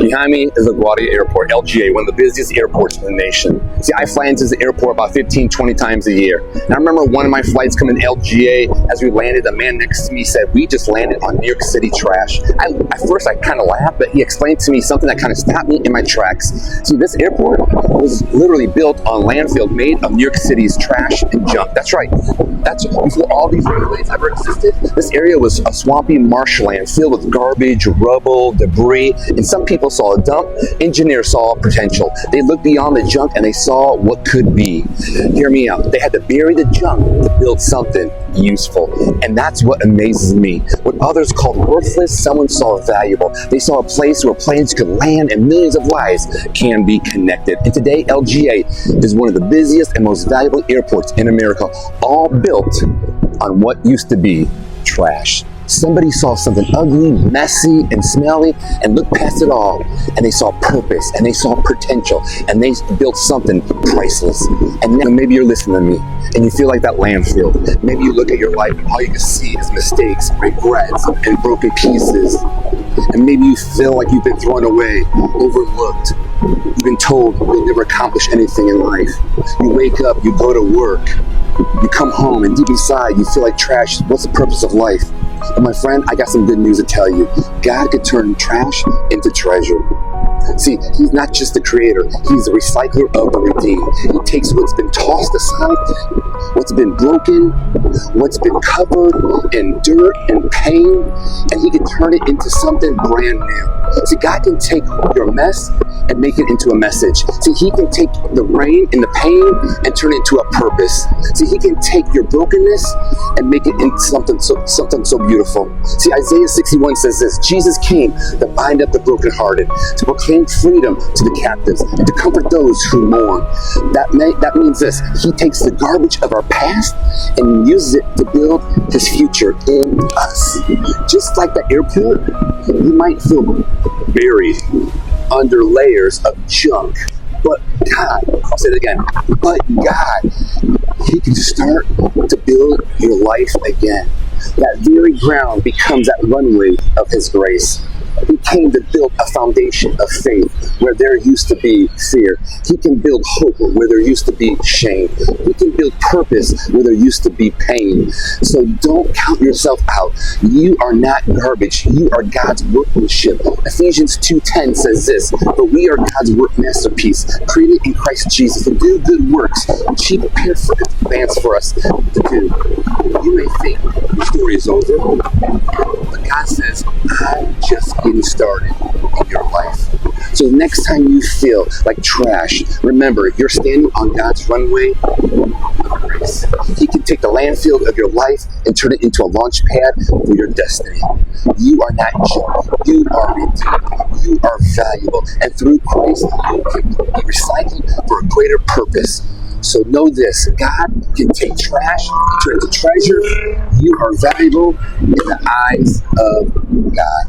Behind me is LaGuardia Airport, LGA, one of the busiest airports in the nation. See, I fly into the airport about 15, 20 times a year. And I remember one of my flights coming to LGA, as we landed, the man next to me said, "We just landed on New York City trash." At first, I kind of laughed, but he explained to me something that kind of stopped me in my tracks. See, this airport was literally built on landfill made of New York City's trash and junk. That's right. That's before all these runways ever existed. This area was a swampy marshland filled with garbage, rubble, debris, and some people saw a dump. Engineers saw potential. They looked beyond the junk and they saw what could be. Hear me out. They had to bury the junk to build something useful. And that's what amazes me. What others called worthless, someone saw valuable. They saw a place where planes could land and millions of lives can be connected. And today, LGA is one of the busiest and most valuable airports in America, all built on what used to be trash. Somebody saw something ugly, messy, and smelly, and looked past it all, and they saw purpose, and they saw potential, and they built something priceless. And now maybe you're listening to me, and you feel like that landfill. Maybe you look at your life, and all you can see is mistakes, regrets, and broken pieces. And maybe you feel like you've been thrown away, overlooked. You've been told you'll never accomplish anything in life. You wake up, you go to work, you come home, and deep inside, you feel like trash. What's the purpose of life? But my friend, I got some good news to tell you. God could turn trash into treasure. See, he's not just the creator, he's the recycler of the redeemed. He takes what's been tossed aside, what's been broken, what's been covered in dirt and pain, and he can turn it into something brand new. See, God can take your mess and make it into a message. See, he can take the rain and the pain and turn it into a purpose. See, he can take your brokenness and make it into something so beautiful. See, Isaiah 61 says this: Jesus came to bind up the brokenhearted, to proclaim freedom to the captives, and to comfort those who mourn. That means this: he takes the garbage of our past and uses it to build his future in us. Just like the airport, you might feel buried under layers of junk, but God, I'll say it again, but God, he can start to build your life again. That very ground becomes that runway of his grace. He came to build a foundation of faith where there used to be fear. He can build hope where there used to be shame. He can build purpose where there used to be pain. So don't count yourself out. You are not garbage. You are God's workmanship. Ephesians 2:10 says this: "But we are God's work masterpiece, created in Christ Jesus to do good works, which he prepared for advance for us to do." You may think your story is over, but God says, "I'm just getting started in your life." So next time you feel like trash, remember, you're standing on God's runway of grace. He can take the landfill of your life and turn it into a launch pad for your destiny. You are not junk. You are redeemed. You are valuable. And through Christ, you can be recycled for a greater purpose. So know this: God can take trash and turn it into treasure. You are valuable in the eyes of God.